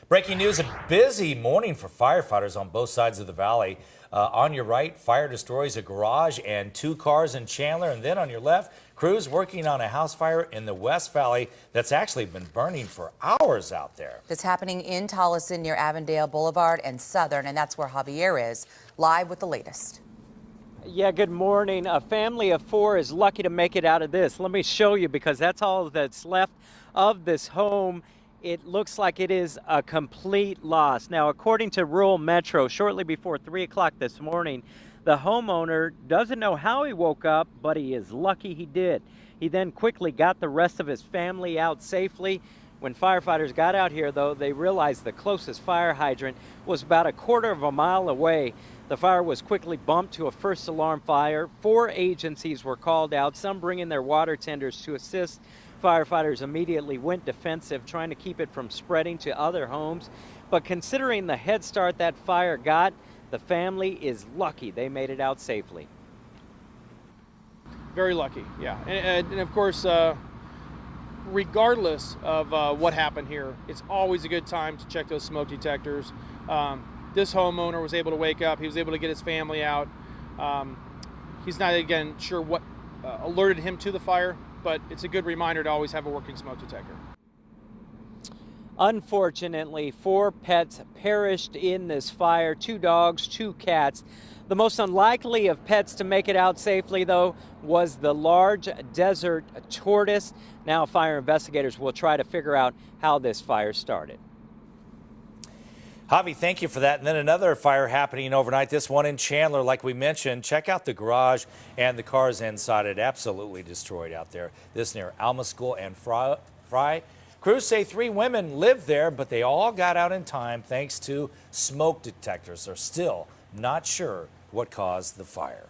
Breaking news, a busy morning for firefighters on both sides of the valley. On your right, fire destroys a garage and 2 cars in Chandler. And then on your left, crews working on a house fire in the West Valley that's actually been burning for hours out there. It's happening in Tolleson near Avondale Boulevard and Southern, and that's where Javier is, live with the latest. Yeah, good morning. A family of 4 is lucky to make it out of this. Let me show you, because that's all that's left of this home. It looks like it is a complete loss. Now, according to Rural Metro, shortly before 3 o'clock this morning, the homeowner doesn't know how he woke up, but he is lucky he did. He then quickly got the rest of his family out safely. When firefighters got out here, though, they realized the closest fire hydrant was about a quarter of a mile away. The fire was quickly bumped to a first alarm fire. 4 agencies were called out, some bringing their water tenders to assist. Firefighters immediately went defensive, trying to keep it from spreading to other homes. But considering the head start that fire got, the family is lucky they made it out safely. Very lucky, yeah. And of course, regardless of what happened here, it's always a good time to check those smoke detectors. This homeowner was able to wake up. He was able to get his family out. He's not, again, sure what alerted him to the fire, but it's a good reminder to always have a working smoke detector. Unfortunately, 4 pets perished in this fire, 2 dogs, 2 cats. The most unlikely of pets to make it out safely, though, was the large desert tortoise. Now fire investigators will try to figure out how this fire started. Javi, thank you for that. And then another fire happening overnight, this one in Chandler, like we mentioned. Check out the garage and the cars inside it. Absolutely destroyed out there. This near Alma School and Fry. Crews say 3 women lived there, but they all got out in time thanks to smoke detectors. They're still not sure what caused the fire.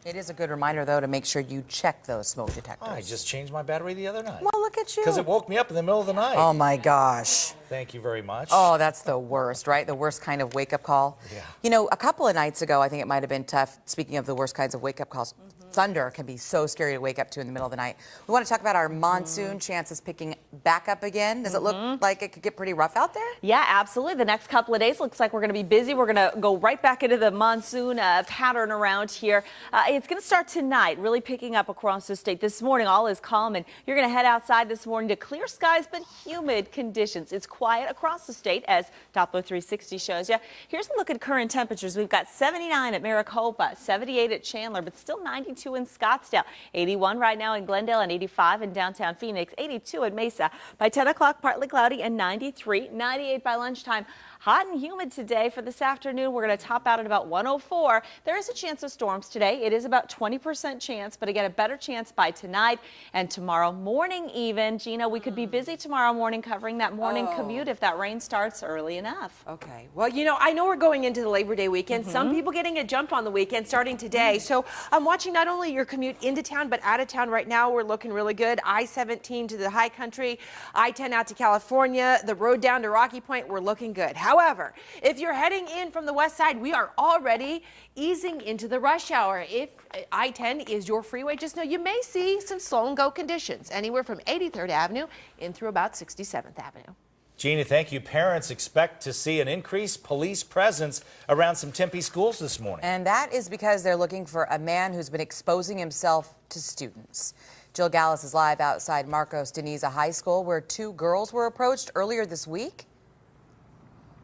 It is a good reminder, though, to make sure you check those smoke detectors. Oh, I just changed my battery the other night. Well, look at you. Because it woke me up in the middle of the night. Oh, my gosh. Thank you very much. Oh, that's the worst, right? The worst kind of wake-up call. Yeah. You know, a couple of nights ago, I think it might have been tough. Speaking of the worst kinds of wake-up calls, thunder can be so scary to wake up to in the middle of the night. We want to talk about our monsoon chances picking back up again. Does it look like it could get pretty rough out there? Yeah, absolutely. The next couple of days looks like we're going to be busy. We're going to go right back into the monsoon pattern around here. It's going to start tonight, really picking up across the state. This morning, all is calm, and you're going to head outside this morning to clear skies, but humid conditions. It's quiet across the state, as Doppler 360 shows you. Here's a look at current temperatures. We've got 79 at Maricopa, 78 at Chandler, but still 92 in Scottsdale, 81 right now in Glendale, and 85 in downtown Phoenix, 82 at Mesa. By 10 o'clock, partly cloudy, and 93, 98 by lunchtime. Hot and humid today. For this afternoon, we're going to top out at about 104. There is a chance of storms today. It is about 20% chance, but again, a better chance by tonight and tomorrow morning even. Gina, we could be busy tomorrow morning covering that morning commute if that rain starts early enough. Okay. Well, you know, I know we're going into the Labor Day weekend. Some people getting a jump on the weekend starting today. So I'm watching not only your commute into town, but out of town right now. We're looking really good. I-17 to the high country, I-10 out to California, the road down to Rocky Point. We're looking good. However, if you're heading in from the west side, we are already easing into the rush hour. If I-10 is your freeway, just know you may see some slow and go conditions anywhere from 83rd Avenue in through about 67th Avenue. Gina, thank you. Parents expect to see an increased police presence around some Tempe schools this morning. And that is because they're looking for a man who's been exposing himself to students. Jill Gallis is live outside Marcos Deniza High School, where 2 girls were approached earlier this week.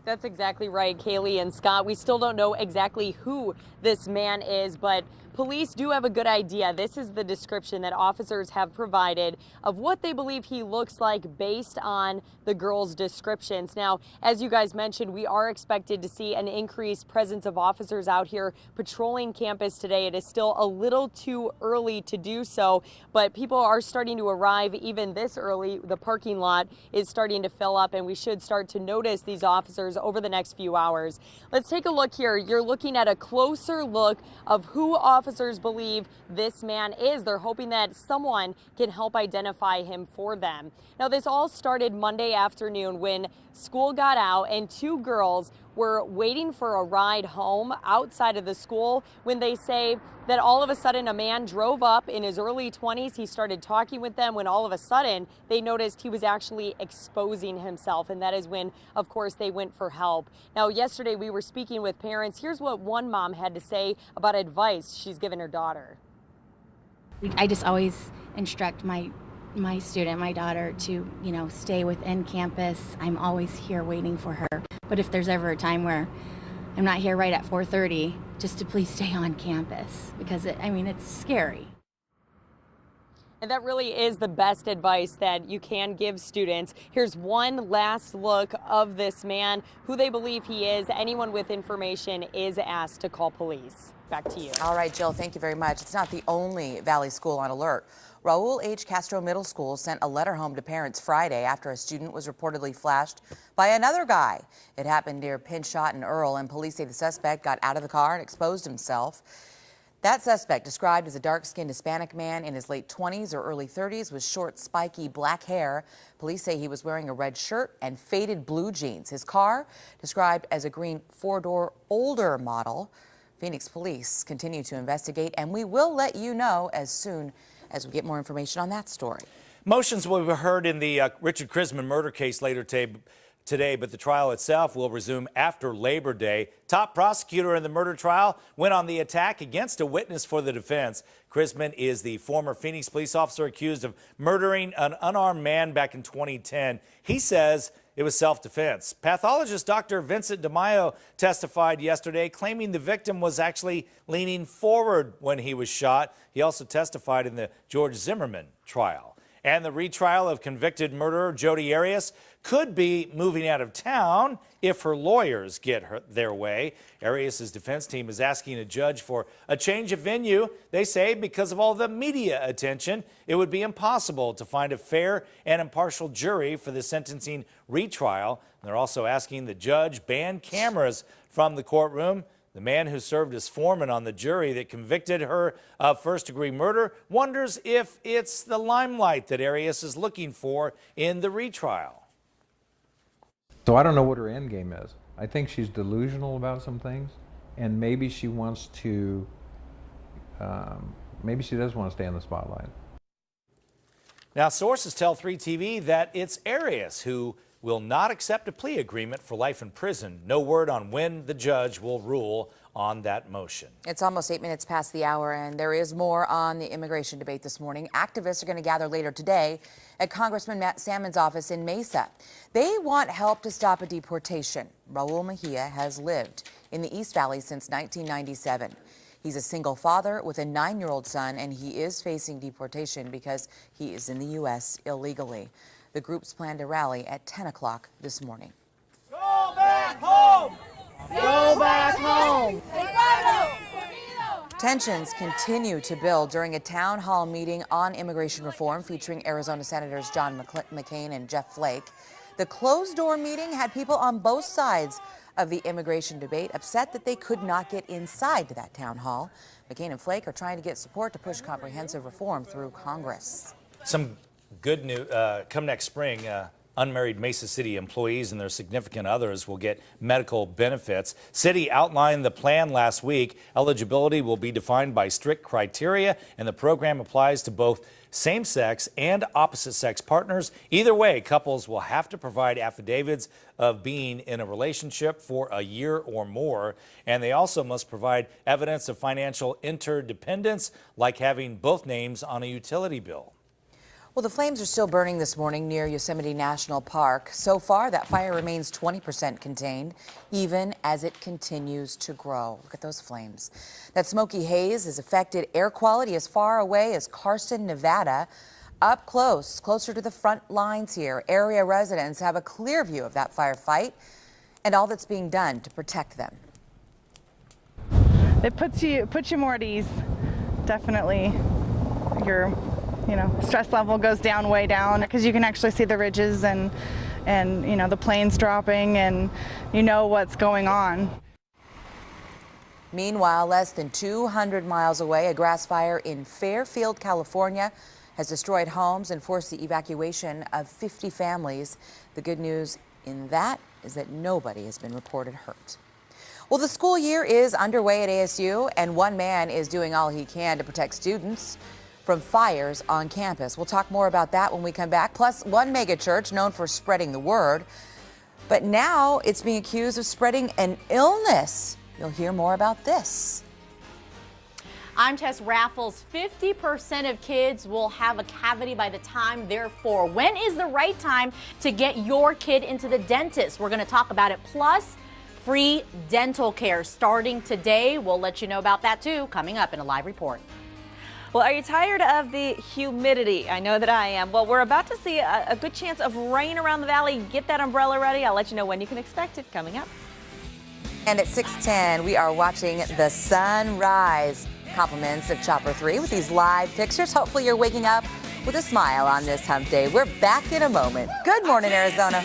That's exactly right, Kaylee and Scott. We still don't know exactly who this man is, but police do have a good idea. This is the description that officers have provided of what they believe he looks like based on the girls' descriptions. Now, as you guys mentioned, we are expected to see an increased presence of officers out here patrolling campus today. It is still a little too early to do so, but people are starting to arrive even this early. The parking lot is starting to fill up, and we should start to notice these officers over the next few hours. Let's take a look here. You're looking at a closer look of who officers believe this man is. They're hoping that someone can help identify him for them. Now, this all started Monday afternoon when school got out and 2 girls were waiting for a ride home outside of the school when they say that all of a sudden a man drove up in his early 20s. He started talking with them when all of a sudden they noticed he was actually exposing himself. And that is when, of course, they went for help. Now, yesterday we were speaking with parents. Here's what one mom had to say about advice she's given her daughter. I just always instruct my student, my daughter, to, stay within campus. I'm always here waiting for her. But if there's ever a time where I'm not here right at 4:30, just to please stay on campus, because it's scary. And that really is the best advice that you can give students. Here's one last look of this man, who they believe he is. Anyone with information is asked to call police. Back to you. All right, Jill, thank you very much. It's not the only Valley school on alert. Raul H. Castro Middle School sent a letter home to parents Friday after a student was reportedly flashed by another guy. It happened near Pinchot and Earl, and police say the suspect got out of the car and exposed himself. That suspect, described as a dark-skinned Hispanic man in his late 20s or early 30s with short, spiky black hair. Police say he was wearing a red shirt and faded blue jeans. His car, described as a green four-door older model. Phoenix police continue to investigate, and we will let you know as soon as we get more information on that story. Motions will be heard in the Richard Chrisman murder case later today, but the trial itself will resume after Labor Day. Top prosecutor in the murder trial went on the attack against a witness for the defense. Chrisman is the former Phoenix police officer accused of murdering an unarmed man back in 2010. He says it was self-defense. Pathologist Dr. Vincent DeMaio testified yesterday, claiming the victim was actually leaning forward when he was shot. He also testified in the George Zimmerman trial. And the retrial of convicted murderer Jodi Arias could be moving out of town if her lawyers get their way. Arias' defense team is asking a judge for a change of venue. They say because of all the media attention, it would be impossible to find a fair and impartial jury for the sentencing retrial. They're also asking the judge ban cameras from the courtroom. The man who served as foreman on the jury that convicted her of first-degree murder wonders if it's the limelight that Arias is looking for in the retrial. So I don't know what her end game is. I think she's delusional about some things, and maybe she wants to, maybe she does want to stay in the spotlight. Now, sources tell 3TV that it's Arias who will not accept a plea agreement for life in prison. No word on when the judge will rule on that motion. It's almost 8 minutes past the hour, and there is more on the immigration debate this morning. Activists are going to gather later today at Congressman Matt Salmon's office in Mesa. They want help to stop a deportation. Raul Mejia has lived in the East Valley since 1997. He's a single father with a 9-year-old son, and he is facing deportation because he is in the U.S. illegally. The groups plan to rally at 10 o'clock this morning. Go back home! Go back home! Tensions continue to build during a town hall meeting on immigration reform featuring Arizona Senators John McCain and Jeff Flake. The closed-door meeting had people on both sides of the immigration debate upset that they could not get inside that town hall. McCain and Flake are trying to get support to push comprehensive reform through Congress. Some good news, come next spring, unmarried Mesa City employees and their significant others will get medical benefits. City outlined the plan last week. Eligibility will be defined by strict criteria, and the program applies to both same-sex and opposite-sex partners. Either way, couples will have to provide affidavits of being in a relationship for a year or more, and they also must provide evidence of financial interdependence, like having both names on a utility bill. Well, the flames are still burning this morning near Yosemite National Park. So far, that fire remains 20% contained, even as it continues to grow. Look at those flames. That smoky haze has affected air quality as far away as Carson, Nevada. Up close, closer to the front lines here, area residents have a clear view of that firefight and all that's being done to protect them. It puts you more at ease. Definitely, your stress level goes down, way down, because you can actually see the ridges and the planes dropping, and you know what's going on. Meanwhile, less than 200 miles away, a grass fire in Fairfield, California has destroyed homes and forced the evacuation of 50 families. The good news in that is that nobody has been reported hurt. Well, the school year is underway at ASU, and one man is doing all he can to protect students from fires on campus. We'll talk more about that when we come back. Plus, one megachurch known for spreading the word, but now it's being accused of spreading an illness. You'll hear more about this. I'm Tess Raffles. 50% of kids will have a cavity by the time they're 4. When is the right time to get your kid into the dentist? We're going to talk about it. Plus, free dental care starting today. We'll let you know about that too, coming up in a live report. Well, are you tired of the humidity? I know that I am. Well, we're about to see a good chance of rain around the valley. Get that umbrella ready. I'll let you know when you can expect it coming up. And at 6:10, we are watching the sunrise. Compliments of Chopper 3 with these live pictures. Hopefully you're waking up with a smile on this hump day. We're back in a moment. Good morning, Arizona.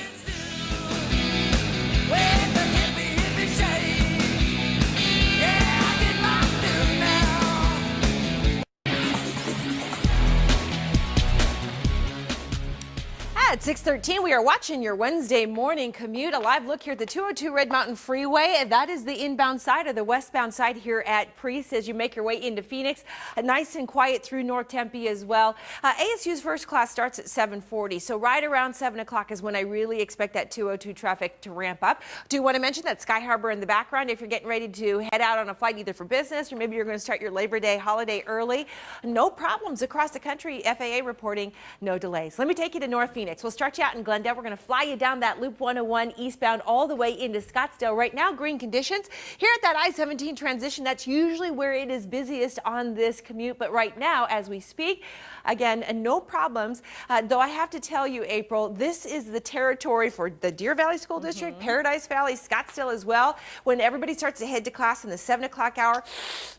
At 6:13, we are watching your Wednesday morning commute. A live look here at the 202 Red Mountain Freeway. That is the inbound side or the westbound side here at Priest as you make your way into Phoenix. Nice and quiet through North Tempe as well. ASU's first class starts at 7:40, so right around 7 o'clock is when I really expect that 202 traffic to ramp up. Do want to mention that Sky Harbor in the background if you're getting ready to head out on a flight either for business or maybe you're going to start your Labor Day holiday early. No problems across the country. FAA reporting no delays. Let me take you to North Phoenix. We'll start you out in Glendale. We're going to fly you down that Loop 101 eastbound all the way into Scottsdale. Right now, green conditions. Here at that I-17 transition, that's usually where it is busiest on this commute. But right now, as we speak, again, no problems. Though I have to tell you, April, this is the territory for the Deer Valley School District, Paradise Valley, Scottsdale as well. When everybody starts to head to class in the 7 o'clock hour,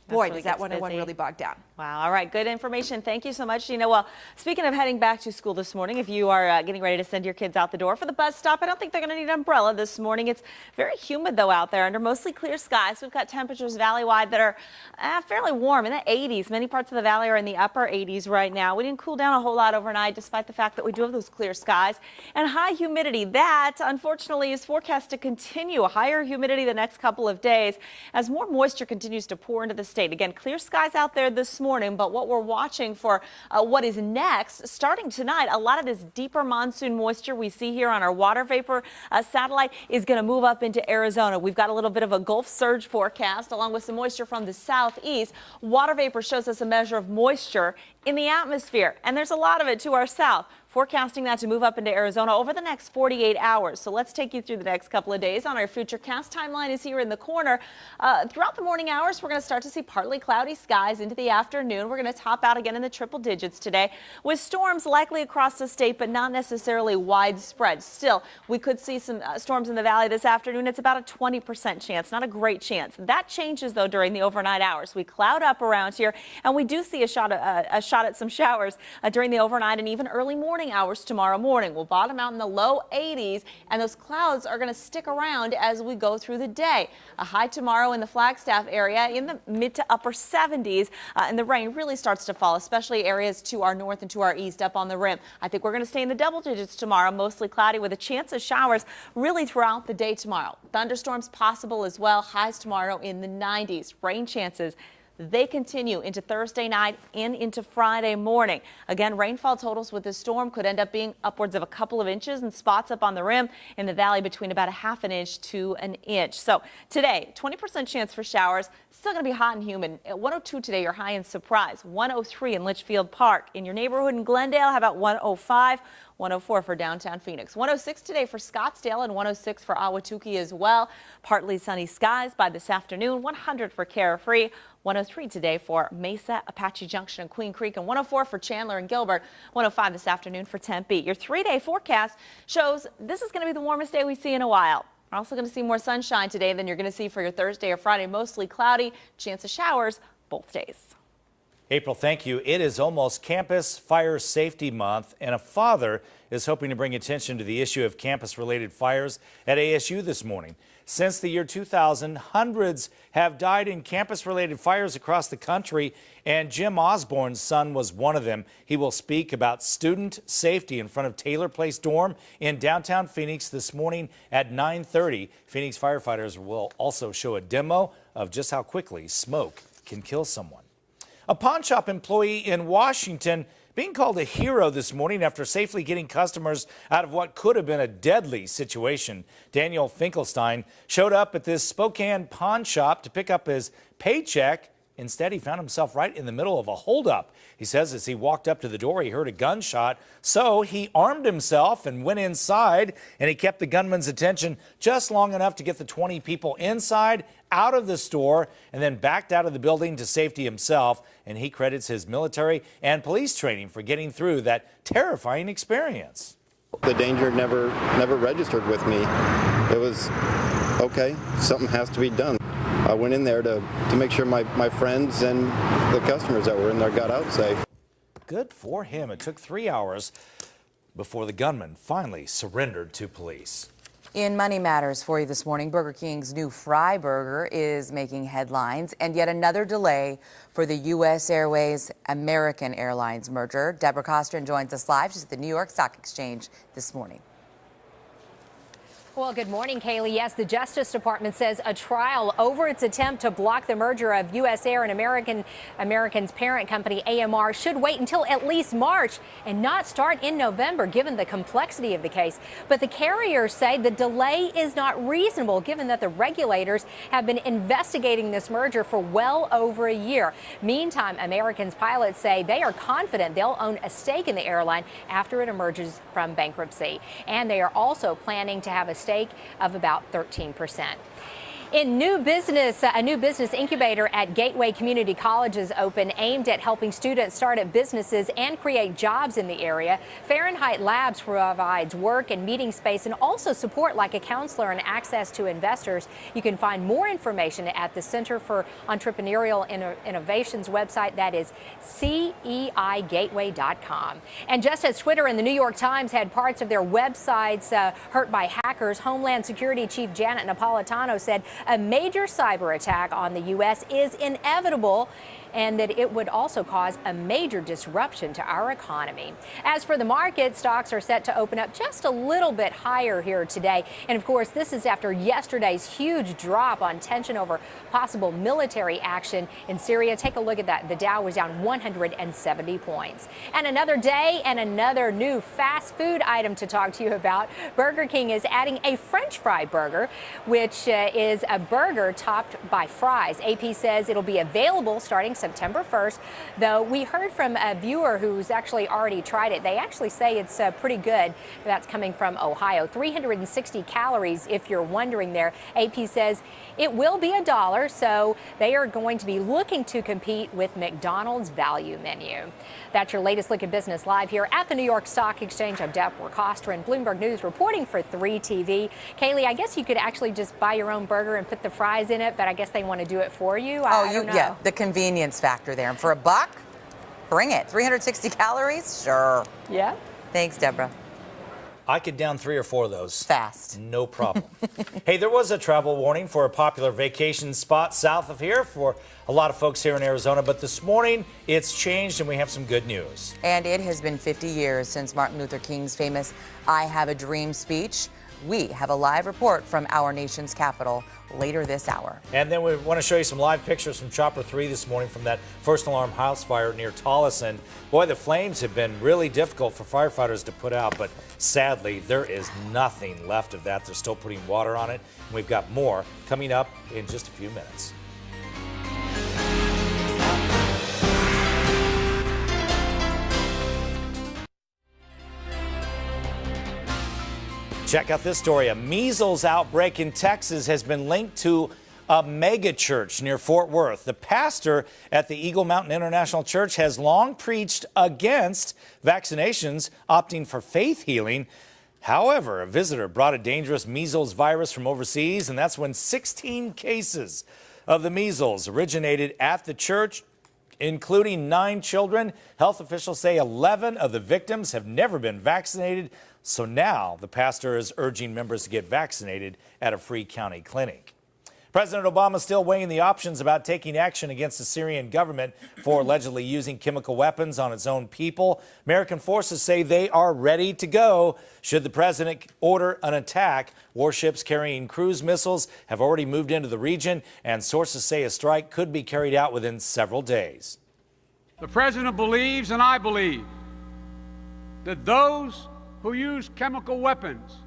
boy, does that 101 really bog down. Wow. All right. Good information. Thank you so much, Gina. Well, speaking of heading back to school this morning, if you are getting ready to send your kids out the door for the bus stop, I don't think they're going to need an umbrella this morning. It's very humid, though, out there under mostly clear skies. We've got temperatures valley-wide that are fairly warm in the 80s. Many parts of the valley are in the upper 80s right now. We didn't cool down a whole lot overnight, despite the fact that we do have those clear skies and high humidity. That, unfortunately, is forecast to continue. Higher humidity the next couple of days as more moisture continues to pour into the state. Again, clear skies out there this morning, but what we're watching for what is next, starting tonight, a lot of this deeper monsoon moisture we see here on our water vapor satellite is going to move up into Arizona. We've got a little bit of a Gulf surge forecast along with some moisture from the southeast. Water vapor shows us a measure of moisture in the atmosphere, and there's a lot of it to our south. Forecasting that to move up into Arizona over the next 48 hours. So let's take you through the next couple of days on our Futurecast timeline is here in the corner. Throughout the morning hours, we're going to start to see partly cloudy skies into the afternoon. We're going to top out again in the triple digits today with storms likely across the state, but not necessarily widespread. Still, we could see some storms in the valley this afternoon. It's about a 20% chance, not a great chance. That changes, though, during the overnight hours. We cloud up around here, and we do see a shot at some showers during the overnight and even early morning hours tomorrow morning. We'll bottom out in the low 80s, and those clouds are going to stick around as we go through the day. A high tomorrow in the Flagstaff area in the mid to upper 70s, and the rain really starts to fall, especially areas to our north and to our east up on the rim. I think we're going to stay in the double digits tomorrow, mostly cloudy with a chance of showers really throughout the day tomorrow. Thunderstorms possible as well. Highs tomorrow in the 90s. Rain chances, they continue into Thursday night and into Friday morning. Again, rainfall totals with this storm could end up being upwards of a couple of inches in spots up on the rim, in the valley between about a half an inch to an inch. So today, 20% chance for showers. Still going to be hot and humid. At 102 today, your high in Surprise. 103 in Litchfield Park. In your neighborhood in Glendale, how about 105? 104 for downtown Phoenix. 106 today for Scottsdale and 106 for Ahwatukee as well. Partly sunny skies by this afternoon. 100 for Carefree. 103 today for Mesa, Apache Junction, and Queen Creek, and 104 for Chandler and Gilbert. 105 this afternoon for Tempe. Your 3-day forecast shows this is going to be the warmest day we see in a while. We're also going to see more sunshine today than you're going to see for your Thursday or Friday. Mostly cloudy, chance of showers both days. April, thank you. It is almost Campus Fire Safety Month, and a father is hoping to bring attention to the issue of campus-related fires at ASU this morning. Since the year 2000, hundreds have died in campus-related fires across the country, and Jim Osborne's son was one of them. He will speak about student safety in front of Taylor Place Dorm in downtown Phoenix this morning at 9:30. Phoenix firefighters will also show a demo of just how quickly smoke can kill someone. A pawn shop employee in Washington being called a hero this morning after safely getting customers out of what could have been a deadly situation. Daniel Finkelstein showed up at this Spokane pawn shop to pick up his paycheck. Instead, he found himself right in the middle of a holdup. He says as he walked up to the door, he heard a gunshot. So he armed himself and went inside, and he kept the gunman's attention just long enough to get the 20 people inside, out of the store, and then backed out of the building to safety himself. And he credits his military and police training for getting through that terrifying experience. The danger never registered with me. It was, okay, something has to be done. I went in there to make sure my friends and the customers that were in there got out safe. Good for him. It took 3 hours before the gunman finally surrendered to police. In Money Matters for you this morning, Burger King's new Fry Burger is making headlines, and yet another delay for the U.S. Airways American Airlines merger. Deborah Costrin joins us live. She's at the New York Stock Exchange this morning. Well, good morning, Kaylee. Yes, the Justice Department says a trial over its attempt to block the merger of U.S. Air and American's parent company, AMR, should wait until at least March and not start in November, given the complexity of the case. But the carriers say the delay is not reasonable, given that the regulators have been investigating this merger for well over a year. Meantime, American's pilots say they are confident they'll own a stake in the airline after it emerges from bankruptcy. And they are also planning to have a stake of about 13%. In new business, a new business incubator at Gateway Community College is open, aimed at helping students start up businesses and create jobs in the area. Fahrenheit Labs provides work and meeting space and also support like a counselor and access to investors. You can find more information at the Center for Entrepreneurial Innovations website. That is CEIgateway.com. And just as Twitter and the New York Times had parts of their websites hurt by hackers, Homeland Security Chief Janet Napolitano said a major cyber attack on the U.S. is inevitable, and that it would also cause a major disruption to our economy. As for the market, stocks are set to open up just a little bit higher here today. And of course, this is after yesterday's huge drop on tension over possible military action in Syria. Take a look at that. The Dow was down 170 points. And another day and another new fast food item to talk to you about. Burger King is adding a French fry burger, which is a burger topped by fries. AP says it'll be available starting September 1st, though we heard from a viewer who's actually already tried it. They actually say it's pretty good. That's coming from Ohio. 360 calories, if you're wondering there. AP says it will be $1, so they are going to be looking to compete with McDonald's value menu. That's your latest look at business live here at the New York Stock Exchange. I'm Deborah Costrin, Bloomberg News, reporting for 3 TV. Kaylee, I guess you could actually just buy your own burger and put the fries in it, but I guess they want to do it for you. I don't know. Yeah, the convenience factor there. And for $1, bring it. 360 calories? Sure. Yeah. Thanks, Deborah. I could down 3 or 4 of those. Fast. No problem. Hey, there was a travel warning for a popular vacation spot south of here for a lot of folks here in Arizona, but this morning it's changed and we have some good news. And it has been 50 years since Martin Luther King's famous I Have a Dream speech. We have a live report from our nation's capital later this hour. And then we want to show you some live pictures from Chopper 3 this morning from that first alarm house fire near Tolleson. Boy, the flames have been really difficult for firefighters to put out, but sadly, there is nothing left of that. They're still putting water on it. And we've got more coming up in just a few minutes. Check out this story. A measles outbreak in Texas has been linked to a mega church near Fort Worth. The pastor at the Eagle Mountain International Church has long preached against vaccinations, opting for faith healing. However, a visitor brought a dangerous measles virus from overseas, and that's when 16 cases of the measles originated at the church. including 9 children. Health officials say 11 of the victims have never been vaccinated. So now the pastor is urging members to get vaccinated at a free county clinic. President Obama is still weighing the options about taking action against the Syrian government for allegedly using chemical weapons on its own people. American forces say they are ready to go should the president order an attack. Warships carrying cruise missiles have already moved into the region, and sources say a strike could be carried out within several days. The president believes, and I believe, that those who use chemical weapons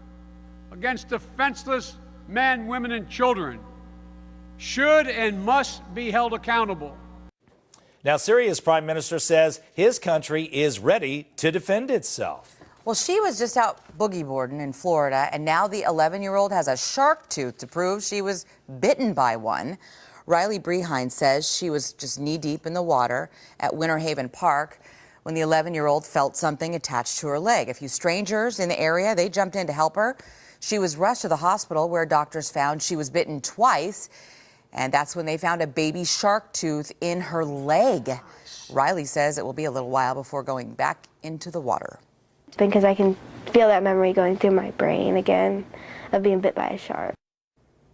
against defenseless men, women, and children should and must be held accountable. Now, Syria's prime minister says his country is ready to defend itself. Well, she was just out boogie boarding in Florida, and now the 11-year-old has a shark tooth to prove she was bitten by one. Riley Brehine says she was just knee-deep in the water at Winter Haven Park when the 11-year-old felt something attached to her leg. A few strangers in the area, they jumped in to help her. She was rushed to the hospital where doctors found she was bitten twice. And that's when they found a baby shark tooth in her leg. Riley says it will be a little while before going back into the water. Because I can feel that memory going through my brain again of being bit by a shark.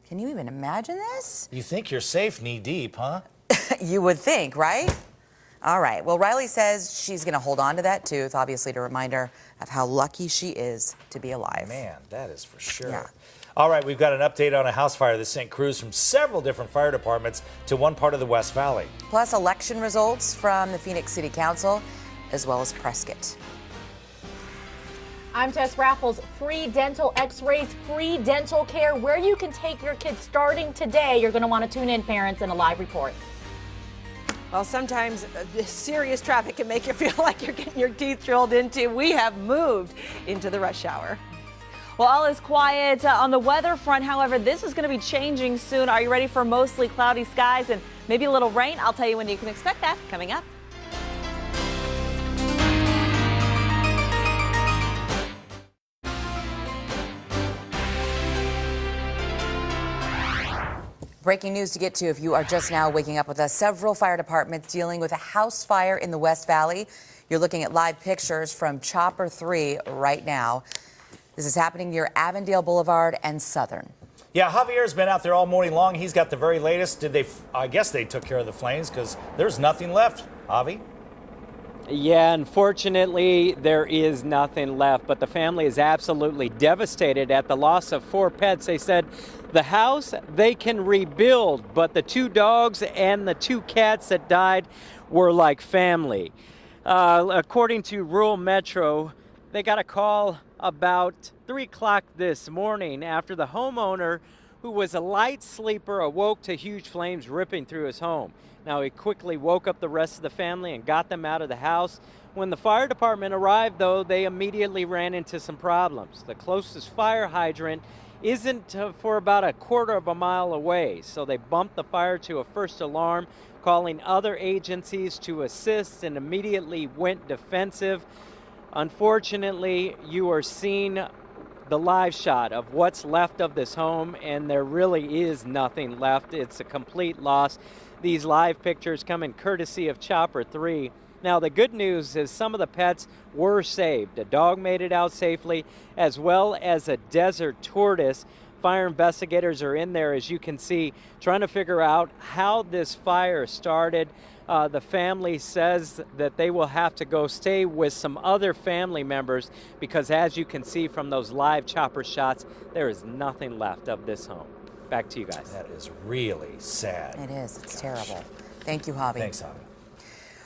Can you even imagine this? You think you're safe knee deep, huh? You would think, right? All right. Well, Riley says she's going to hold on to that tooth, obviously to remind her of how lucky she is to be alive. Man, that is for sure. Yeah. All right, we've got an update on a house fire that sent crews from several different fire departments to one part of the West Valley. Plus election results from the Phoenix City Council, as well as Prescott. I'm Tess Raffles. Free dental x-rays, free dental care, where you can take your kids starting today. You're going to want to tune in, parents, in a live report. Well, sometimes serious traffic can make you feel like you're getting your teeth drilled into. We have moved into the rush hour. Well, all is quiet on the weather front. However, this is going to be changing soon. Are you ready for mostly cloudy skies and maybe a little rain? I'll tell you when you can expect that coming up. Breaking news to get to if you are just now waking up with us. Several fire departments dealing with a house fire in the West Valley. You're looking at live pictures from Chopper 3 right now. This is happening near Avondale Boulevard and Southern. Yeah, Javier's been out there all morning long. He's got the very latest. I guess they took care of the flames because there's nothing left. Javi? Yeah, unfortunately, there is nothing left, but the family is absolutely devastated at the loss of 4 pets. They said the house they can rebuild, but the 2 dogs and the 2 cats that died were like family. According to Rural Metro, they got a call about 3 o'clock this morning after the homeowner, who was a light sleeper, awoke to huge flames ripping through his home. Now, he quickly woke up the rest of the family and got them out of the house. When the fire department arrived, though, they immediately ran into some problems. The closest fire hydrant isn't for about a quarter of a mile away, so they bumped the fire to a first alarm, calling other agencies to assist, and immediately went defensive. Unfortunately, you are seeing the live shot of what's left of this home, and there really is nothing left. It's a complete loss. These live pictures come in courtesy of Chopper 3. Now, the good news is some of the pets were saved. A dog made it out safely, as well as a desert tortoise. Fire investigators are in there, as you can see, trying to figure out how this fire started. The family says that they will have to go stay with some other family members because, as you can see from those live chopper shots, there is nothing left of this home. Back to you guys. That is really sad. It is. It's terrible. Thank you, Javi. Thanks, Javi.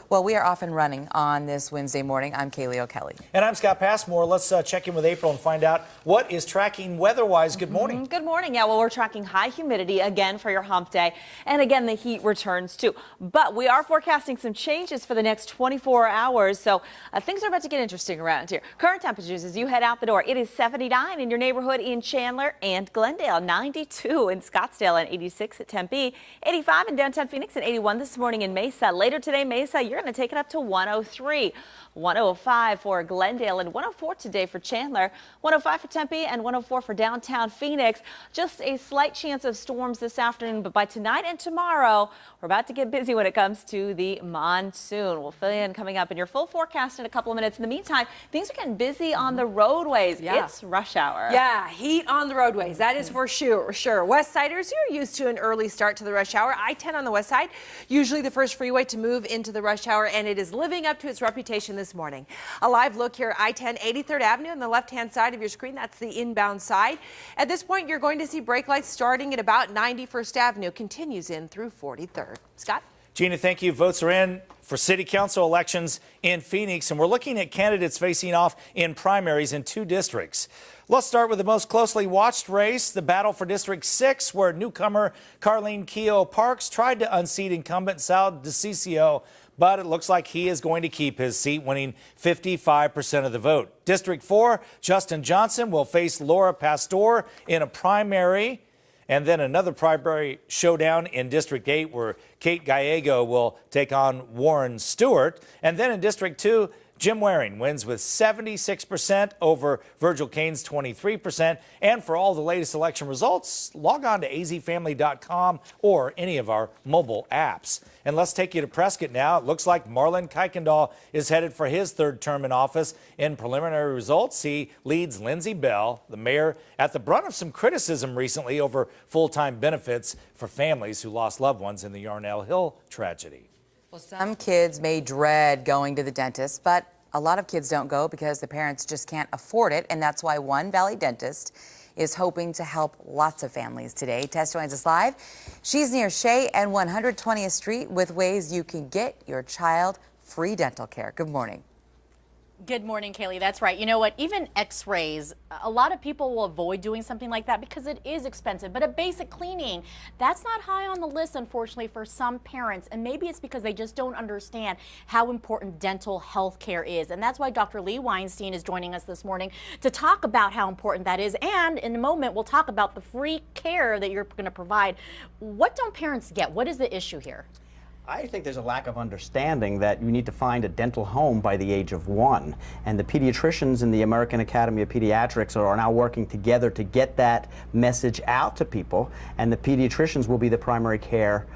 Well, we are off and running on this Wednesday morning. I'm Kaylee O'Kelly. And I'm Scott Passmore. Let's check in with April and find out what is tracking weather-wise. Good morning. Good morning. Yeah, well, we're tracking high humidity again for your hump day. And again, the heat returns too. But we are forecasting some changes for the next 24 hours. So things are about to get interesting around here. Current temperatures as you head out the door. It is 79 in your neighborhood in Chandler and Glendale, 92 in Scottsdale, and 86 at Tempe, 85 in downtown Phoenix, and 81 this morning in Mesa. Later today, Mesa, you're going to take it up to 103. 105 for Glendale and 104 today for Chandler, 105 for Tempe and 104 for downtown Phoenix. Just a slight chance of storms this afternoon, but by tonight and tomorrow, we're about to get busy when it comes to the monsoon. We'll fill you in coming up in your full forecast in a couple of minutes. In the meantime, things are getting busy on the roadways. Yeah. It's rush hour. Yeah, heat on the roadways. That is for sure. West Siders, you're used to an early start to the rush hour. I-10 on the west side, usually the first freeway to move into the rush hour, and it is living up to its reputation this morning. A live look here, I-10, 83rd Avenue on the left-hand side of your screen. That's the inbound side. At this point, you're going to see brake lights starting at about 91st Avenue, continues in through 43rd. Scott? Gina, thank you. Votes are in for city council elections in Phoenix, and we're looking at candidates facing off in primaries in 2 districts. Let's start with the most closely watched race, the battle for District 6, where newcomer Carlene Keogh Parks tried to unseat incumbent Sal DeCiccio, but it looks like he is going to keep his seat, winning 55% of the vote. District 4, Justin Johnson will face Laura Pastor in a primary, and then another primary showdown in District 8, where Kate Gallego will take on Warren Stewart. And then in District 2, Jim Waring wins with 76% over Virgil Kane's 23%. And for all the latest election results, log on to azfamily.com or any of our mobile apps. And let's take you to Prescott now. It looks like Marlon Kuykendall is headed for his 3rd term in office. In preliminary results, he leads Lindsay Bell, the mayor, at the brunt of some criticism recently over full-time benefits for families who lost loved ones in the Yarnell Hill tragedy. Well, some kids may dread going to the dentist, but a lot of kids don't go because the parents just can't afford it, and that's why One Valley Dentist is hoping to help lots of families today. Tess joins us live. She's near Shea and 120th Street with ways you can get your child free dental care. Good morning. Good morning, Kaylee. That's right. You know what? Even x-rays, a lot of people will avoid doing something like that because it is expensive. But a basic cleaning, that's not high on the list, unfortunately, for some parents. And maybe it's because they just don't understand how important dental health care is. And that's why Dr. Lee Weinstein is joining us this morning to talk about how important that is. And in a moment, we'll talk about the free care that you're going to provide. What don't parents get? What is the issue here? I think there's a lack of understanding that you need to find a dental home by the age of 1. And the pediatricians in the American Academy of Pediatrics are now working together to get that message out to people. And the pediatricians will be the primary care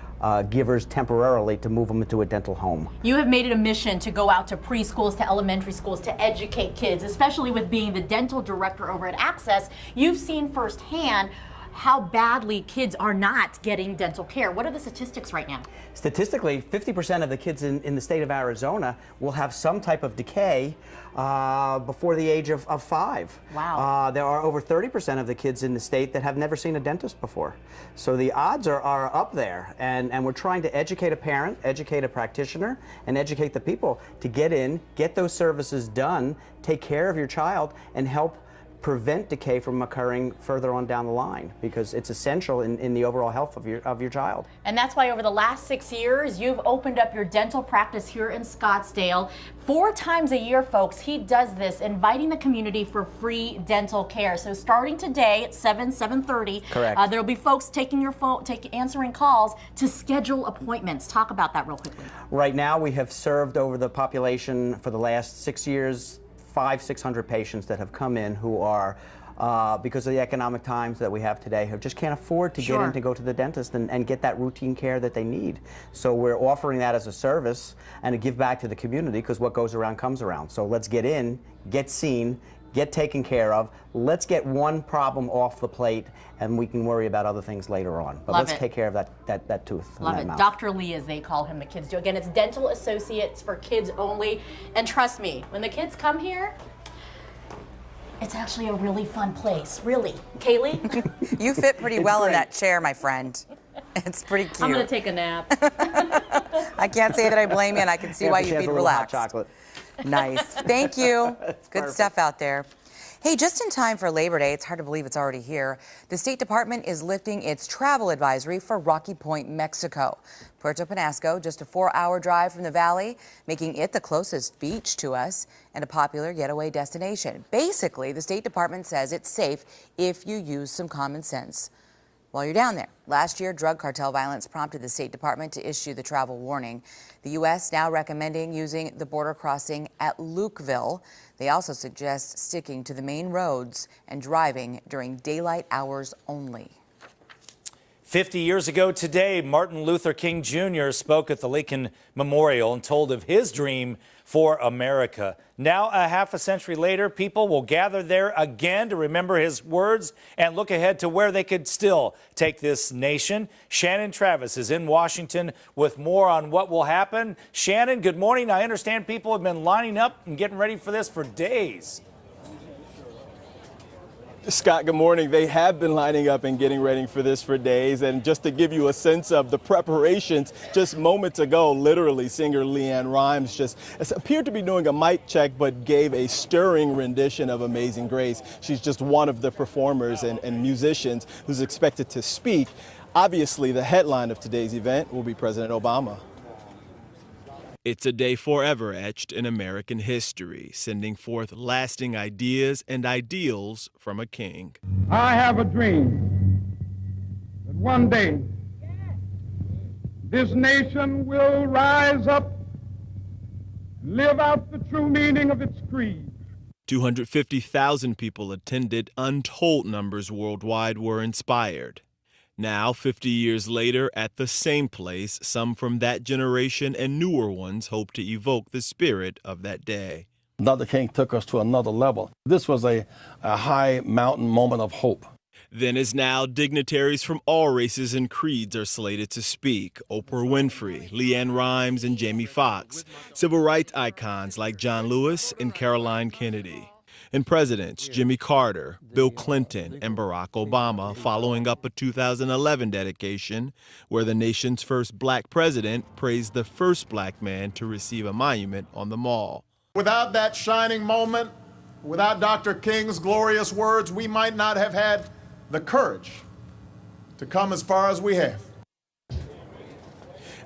givers temporarily to move them into a dental home. You have made it a mission to go out to preschools, to elementary schools, to educate kids, especially with being the dental director over at Access. You've seen firsthand how badly kids are not getting dental care. What are the statistics right now? Statistically, 50% of the kids in the state of Arizona will have some type of decay before the age of 5. Wow. There are over 30% of the kids in the state that have never seen a dentist before. So the odds are up there, and we're trying to educate a parent, educate a practitioner, and educate the people to get in, get those services done, take care of your child, and help prevent decay from occurring further on down the line, because it's essential in the overall health of your child. And that's why over the last 6 years, you've opened up your dental practice here in Scottsdale. 4 times a year, folks, he does this, inviting the community for free dental care. So starting today at 7:30, correct, there'll be folks taking your phone, answering calls to schedule appointments. Talk about that real quickly. Right now, we have served over the population for the last 6 years 500-600 patients that have come in who are, because of the economic times that we have today, who just can't afford to get in to go to the dentist and get that routine care that they need. So we're offering that as a service and to give back to the community, because what goes around comes around. So let's get in, get seen, get taken care of. Let's get one problem off the plate, and we can worry about other things later on. But let's take care of that tooth. Love it. Dr. Lee, as they call him, the kids do. Again, it's Dental Associates for kids only. And trust me, when the kids come here, it's actually a really fun place. Really. Kaylee? You fit pretty well in that chair, my friend. It's pretty cute. I'm going to take a nap. I can't say that I blame you, and I can see why you'd be relaxed. Hot chocolate. Nice. Thank you. Good stuff out there. Hey, just in time for Labor Day, it's hard to believe it's already here, the State Department is lifting its travel advisory for Rocky Point, Mexico. Puerto Penasco, just a 4-hour drive from the valley, making it the closest beach to us and a popular getaway destination. Basically, the State Department says it's safe if you use some common sense. while you're down there. Last year, drug cartel violence prompted the State Department to issue the travel warning. The U.S. now recommending using the border crossing at Lukeville. They also suggest sticking to the main roads and driving during daylight hours only. 50 years ago today, Martin Luther King Jr. spoke at the Lincoln Memorial and told of his dream for America. Now, a half a century later, people will gather there again to remember his words and look ahead to where they could still take this nation. Shannon Travis is in Washington with more on what will happen. Shannon, good morning. I understand people have been lining up and getting ready for this for days. Scott, good morning. They have been lining up and getting ready for this for days. And just to give you a sense of the preparations, just moments ago, literally, singer LeAnn Rimes just appeared to be doing a mic check, but gave a stirring rendition of Amazing Grace. She's just one of the performers and musicians who's expected to speak. Obviously, the headline of today's event will be President Obama. It's a day forever etched in American history, sending forth lasting ideas and ideals from a king. I have a dream that one day this nation will rise up and live out the true meaning of its creed. 250,000 people attended. Untold numbers worldwide were inspired. Now, 50 years later, at the same place, some from that generation and newer ones hope to evoke the spirit of that day. Dr. King took us to another level. This was a high mountain moment of hope. Then as now, dignitaries from all races and creeds are slated to speak. Oprah Winfrey, LeAnn Rimes, and Jamie Foxx. Civil rights icons like John Lewis and Caroline Kennedy. And presidents Jimmy Carter, Bill Clinton, and Barack Obama, following up a 2011 dedication where the nation's first black president praised the first black man to receive a monument on the Mall. Without that shining moment, without Dr. King's glorious words, we might not have had the courage to come as far as we have.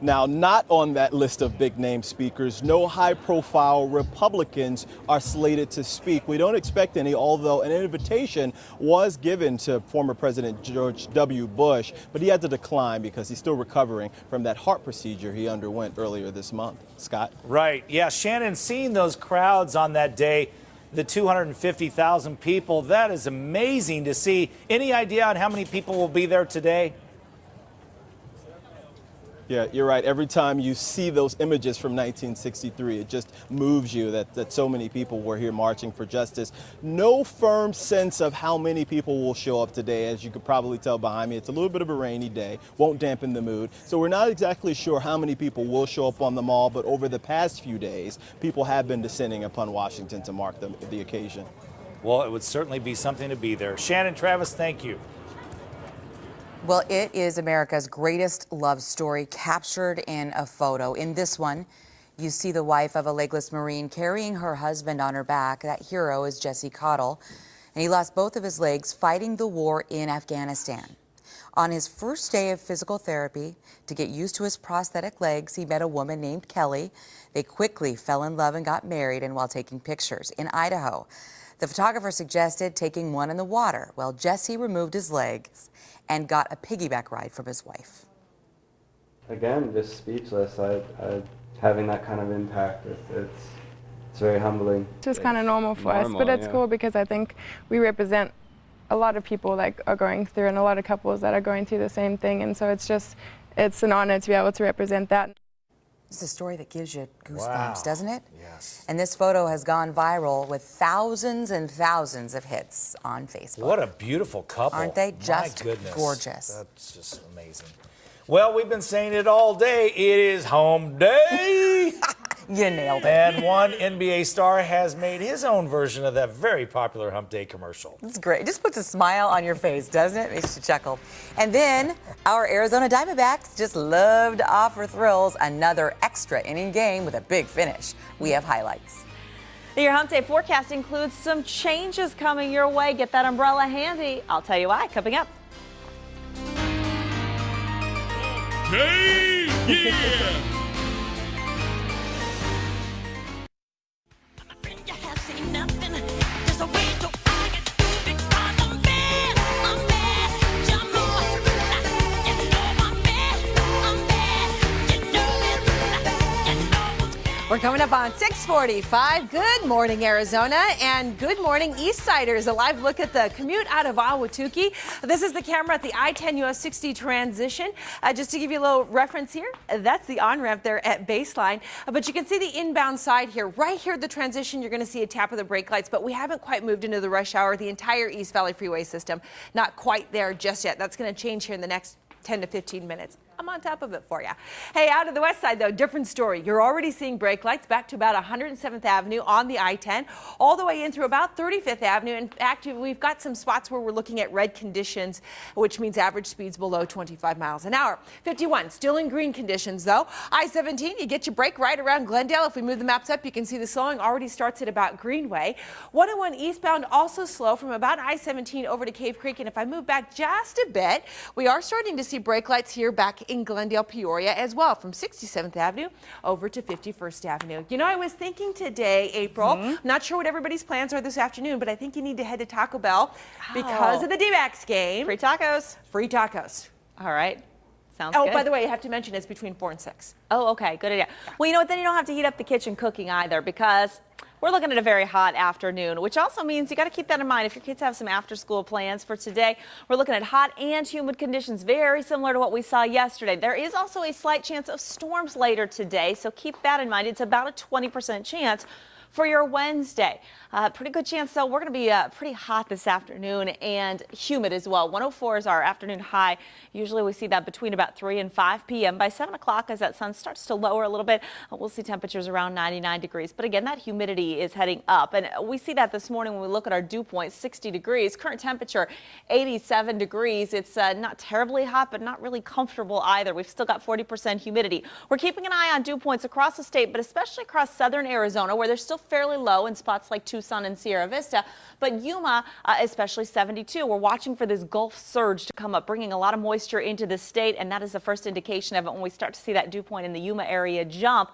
Now, not on that list of big-name speakers, no high-profile Republicans are slated to speak. We don't expect any, although an invitation was given to former President George W. Bush, but he had to decline because he's still recovering from that heart procedure he underwent earlier this month. Scott? Right. Yeah, Shannon, seeing those crowds on that day, the 250,000 people, that is amazing to see. Any idea on how many people will be there today? Yeah, you're right. Every time you see those images from 1963, it just moves you that so many people were here marching for justice. No firm sense of how many people will show up today. As you could probably tell behind me, it's a little bit of a rainy day, won't dampen the mood. So we're not exactly sure how many people will show up on the Mall, but over the past few days, people have been descending upon Washington to mark the occasion. Well, it would certainly be something to be there. Shannon Travis, thank you. Well, it is America's greatest love story captured in a photo. In this one, you see the wife of a legless Marine carrying her husband on her back. That hero is Jesse Cottle, and he lost both of his legs fighting the war in Afghanistan. On his first day of physical therapy to get used to his prosthetic legs, he met a woman named Kelly. They quickly fell in love and got married, and while taking pictures in Idaho, the photographer suggested taking one in the water. Well, Jesse removed his legs and got a piggyback ride from his wife. Again, just speechless. Having that kind of impact, it's very humbling. It's just kind of normal for us, but it's cool because I think we represent a lot of people that are going through and a lot of couples that are going through the same thing, and so it's an honor to be able to represent that. It's a story that gives you goosebumps, Wow. doesn't it? Yes. And this photo has gone viral with thousands and thousands of hits on Facebook. What a beautiful couple. Aren't they just My goodness. gorgeous? That's just amazing. Well, we've been saying it all day. It is home day. You nailed it. And one NBA star has made his own version of that very popular Hump Day commercial. It's great. It just puts a smile on your face, doesn't it? Makes you chuckle. And then our Arizona Diamondbacks just love to offer thrills. Another extra inning game with a big finish. We have highlights. Your Hump Day forecast includes some changes coming your way. Get that umbrella handy. I'll tell you why coming up. Hey, yeah! We're coming up on 6:45. Good morning, Arizona, and good morning, Eastsiders. A live look at the commute out of Ahwatukee. This is the camera at the I-10 US 60 transition. Just to give you a little reference here, that's the on-ramp there at Baseline. But you can see the inbound side here. Right here at the transition, you're going to see a tap of the brake lights, but we haven't quite moved into the rush hour. The entire East Valley Freeway system, not quite there just yet. That's going to change here in the next 10 to 15 minutes. I'm on top of it for you. Hey, out of the west side, though, different story. You're already seeing brake lights back to about 107th Avenue on the I-10, all the way in through about 35th Avenue. In fact, we've got some spots where we're looking at red conditions, which means average speeds below 25 miles an hour. 51, still in green conditions, though. I-17, you get your brake right around Glendale. If we move the maps up, you can see the slowing already starts at about Greenway. 101 eastbound also slow from about I-17 over to Cave Creek. And if I move back just a bit, we are starting to see brake lights here back in Glendale, Peoria as well, from 67th Avenue over to 51st Avenue. You know, I was thinking today, April, not sure what everybody's plans are this afternoon, but I think you need to head to Taco Bell because of the D-backs game. Free tacos. Free tacos. All right. Sounds good. good. By the way, I have to mention it's between 4 and 6. Oh, okay. Good idea. Well, you know what? Then you don't have to heat up the kitchen cooking either, because we're looking at a very hot afternoon, which also means you got to keep that in mind. If your kids have some after-school plans for today, we're looking at hot and humid conditions, very similar to what we saw yesterday. There is also a slight chance of storms later today, so keep that in mind. It's about a 20% chance for your Wednesday. Pretty good chance, though, we're going to be pretty hot this afternoon and humid as well. 104 is our afternoon high. Usually we see that between about 3 and 5 p.m. By 7 o'clock, as that sun starts to lower a little bit, we'll see temperatures around 99 degrees. But again, that humidity is heading up. And we see that this morning when we look at our dew point, 60 degrees. Current temperature, 87 degrees. It's not terribly hot, but not really comfortable either. We've still got 40% humidity. We're keeping an eye on dew points across the state, but especially across southern Arizona, where they're still fairly low in spots like Tucson and Sierra Vista, but Yuma, especially 72. We're watching for this Gulf surge to come up, bringing a lot of moisture into the state, and that is the first indication of it when we start to see that dew point in the Yuma area jump.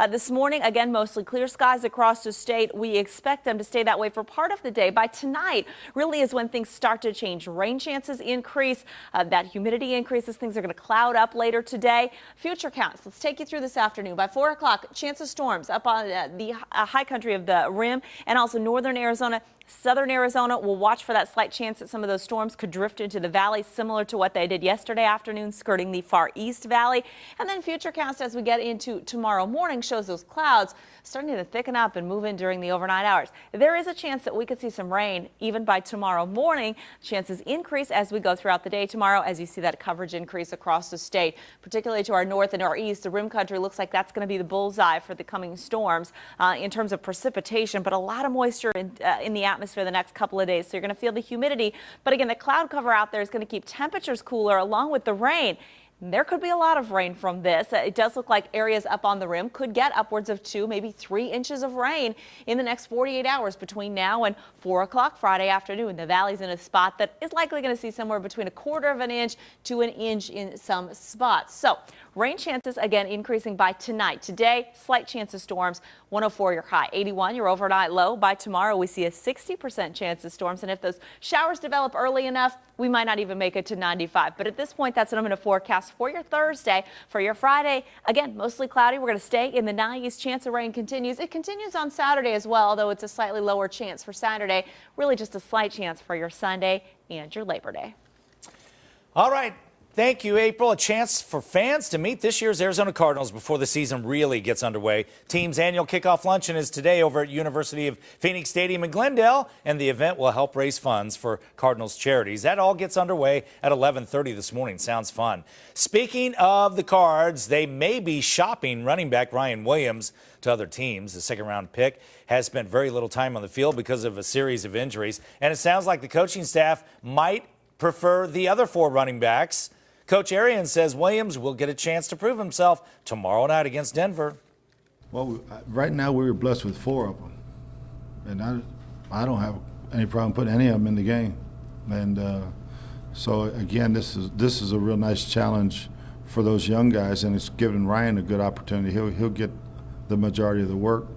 This morning, again, mostly clear skies across the state. We expect them to stay that way for part of the day. By tonight, really is when things start to change. Rain chances increase, that humidity increases. Things are going to cloud up later today. Future counts. Let's take you through this afternoon. By 4 o'clock, chance of storms up on the high country of the rim and also northern Arizona. Southern Arizona will watch for that slight chance that some of those storms could drift into the valley, similar to what they did yesterday afternoon, skirting the far east valley. And then future cast as we get into tomorrow morning shows those clouds starting to thicken up and move in during the overnight hours. There is a chance that we could see some rain even by tomorrow morning. Chances increase as we go throughout the day tomorrow, as you see that coverage increase across the state, particularly to our north and our east. The rim country looks like that's going to be the bullseye for the coming storms in terms of precipitation, but a lot of moisture in the atmosphere the next couple of days. So you're going to feel the humidity. But again, the cloud cover out there is going to keep temperatures cooler along with the rain. There could be a lot of rain from this. It does look like areas up on the rim could get upwards of 2, maybe 3 inches of rain in the next 48 hours between now and 4 o'clock Friday afternoon. The valley's in a spot that is likely going to see somewhere between 1/4 of an inch to an inch in some spots. So rain chances again increasing by tonight. Today, slight chance of storms. 104 your high, 81 your overnight low. By tomorrow, we see a 60% chance of storms. And if those showers develop early enough, we might not even make it to 95. But at this point, that's what I'm going to forecast for your Thursday. For your Friday, again, mostly cloudy. We're going to stay in the 90s. Chance of rain continues. It continues on Saturday as well, although it's a slightly lower chance for Saturday. Really just a slight chance for your Sunday and your Labor Day. All right. Thank you, April. A chance for fans to meet this year's Arizona Cardinals before the season really gets underway. Team's annual kickoff luncheon is today over at University of Phoenix Stadium in Glendale, and the event will help raise funds for Cardinals charities. That all gets underway at 11:30 this morning. Sounds fun. Speaking of the Cards, they may be shopping running back Ryan Williams to other teams. The second-round pick has spent very little time on the field because of a series of injuries, and it sounds like the coaching staff might prefer the other 4 running backs. Coach Arians says Williams will get a chance to prove himself tomorrow night against Denver. Well, right now we were blessed with 4 of them, and I don't have any problem putting any of them in the game. And so again, this is a real nice challenge for those young guys, and it's giving Ryan a good opportunity. He'll get the majority of the work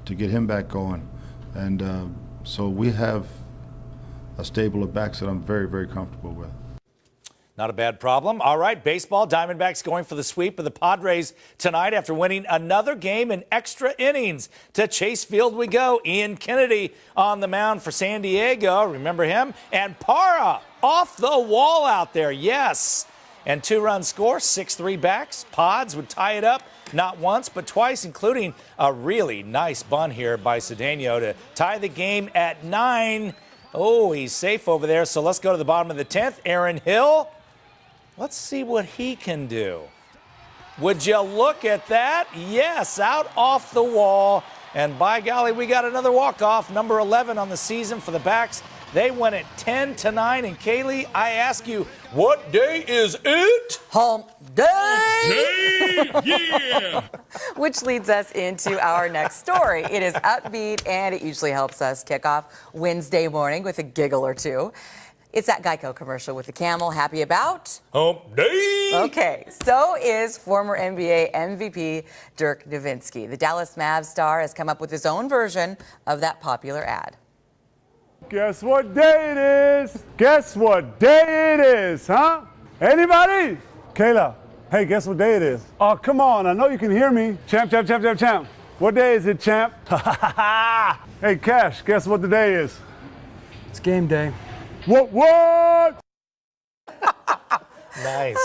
to get him back going, and so we have a stable of backs that I'm very, very comfortable with. Not a bad problem. All right, baseball. Diamondbacks going for the sweep of the Padres tonight after winning another game in extra innings. To Chase Field we go. Ian Kennedy on the mound for San Diego. Remember him? And Parra off the wall out there. Yes. And 2-run score, 6-3 backs. Pods would tie it up not once but twice, including a really nice bunt here by Cedeno to tie the game at 9. Oh, he's safe over there. So let's go to the bottom of the 10th. Aaron Hill. Let's see what he can do. Would you look at that? Yes, out off the wall. And by golly, we got another walk-off, number 11 on the season for the Backs. They went at 10-9. And Kaylee, I ask you, what day is it? Hump day! Yeah! Which leads us into our next story. It is upbeat, and it usually helps us kick off Wednesday morning with a giggle or two. It's that Geico commercial with the camel. Happy about? Hump day! Okay, so is former NBA MVP Dirk Nowitzki. The Dallas Mavs star has come up with his own version of that popular ad. Guess what day it is? Guess what day it is, huh? Anybody? Kayla, hey, guess what day it is? Oh, come on, I know you can hear me. Champ, champ, champ, champ, champ. What day is it, champ? Hey, Cash, guess what the day is? It's game day. What? Nice.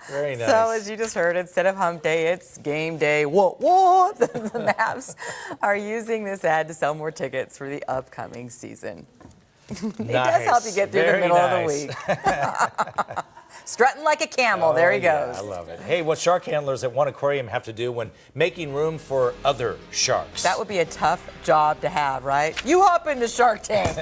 Very nice. So as you just heard, instead of hump day, it's game day. What? The Mavs are using this ad to sell more tickets for the upcoming season. It does help you get through the middle of the week. Strutting like a camel. There he goes. I love it. Hey, what shark handlers at one aquarium have to do when making room for other sharks? That would be a tough job to have, right? You hop in the Shark Tank.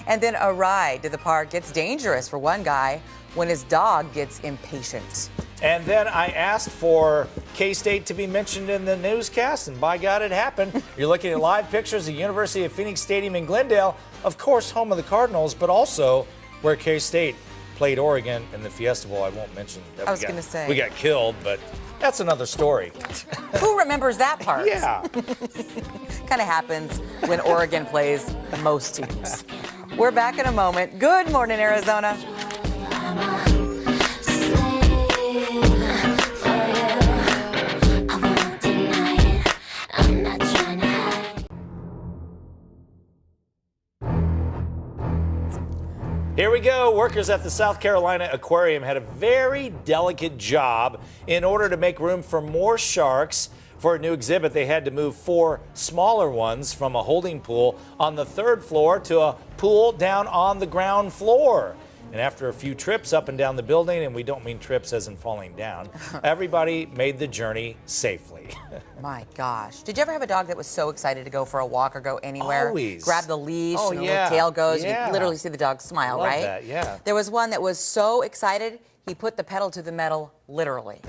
And then a ride to the park gets dangerous for one guy when his dog gets impatient. And then I asked for K-State to be mentioned in the newscast, and by God, it happened. You're looking at live pictures of University of Phoenix Stadium in Glendale, of course, home of the Cardinals, but also where K-State played Oregon in the Fiesta Bowl. I won't mention that. I was going to say. We got killed, but that's another story. Who remembers that part? Yeah. Kind of happens when Oregon plays most teams. We're back in a moment. Good morning, Arizona. Here we go. Workers at the South Carolina Aquarium had a very delicate job. In order to make room for more sharks for a new exhibit, they had to move 4 smaller ones from a holding pool on the 3rd floor to a pool down on the ground floor. And after a few trips up and down the building, and we don't mean trips as in falling down, everybody made the journey safely. My gosh. Did you ever have a dog that was so excited to go for a walk or go anywhere? Always. Grab the leash Oh, and the yeah. little tail goes. Yeah. You literally see the dog smile, Love right? that, yeah. There was one that was so excited, he put the pedal to the metal, literally.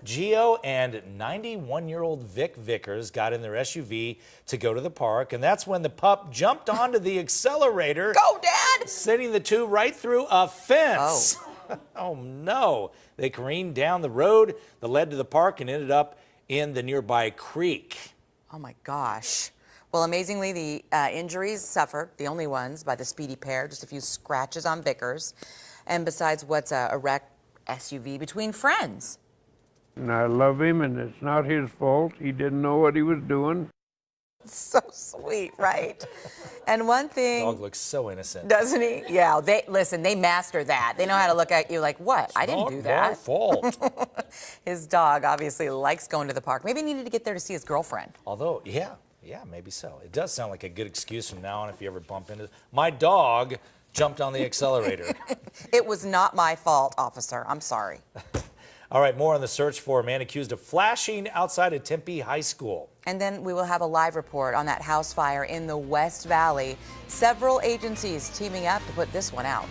Gio and 91-year-old Vic Vickers got in their SUV to go to the park, and that's when the pup jumped onto the accelerator. Go, Dad! Sending the two right through a fence. Oh. Oh, no. They careened down the road that led to the park and ended up in the nearby creek. Oh, my gosh. Well, amazingly, the injuries suffered, the only ones, by the speedy pair, just a few scratches on Vickers. And besides, what's a wrecked SUV between friends? And I love him, and it's not his fault. He didn't know what he was doing. So sweet, right? And one thing... Dog looks so innocent. Doesn't he? Yeah, they master that. They know how to look at you like, what? I didn't do that. Not my fault. His dog obviously likes going to the park. Maybe he needed to get there to see his girlfriend. Although, yeah, maybe so. It does sound like a good excuse from now on if you ever bump into... My dog jumped on the accelerator. It was not my fault, officer. I'm sorry. All right, more on the search for a man accused of flashing outside of Tempe High School. And then we will have a live report on that house fire in the West Valley. Several agencies teaming up to put this one out.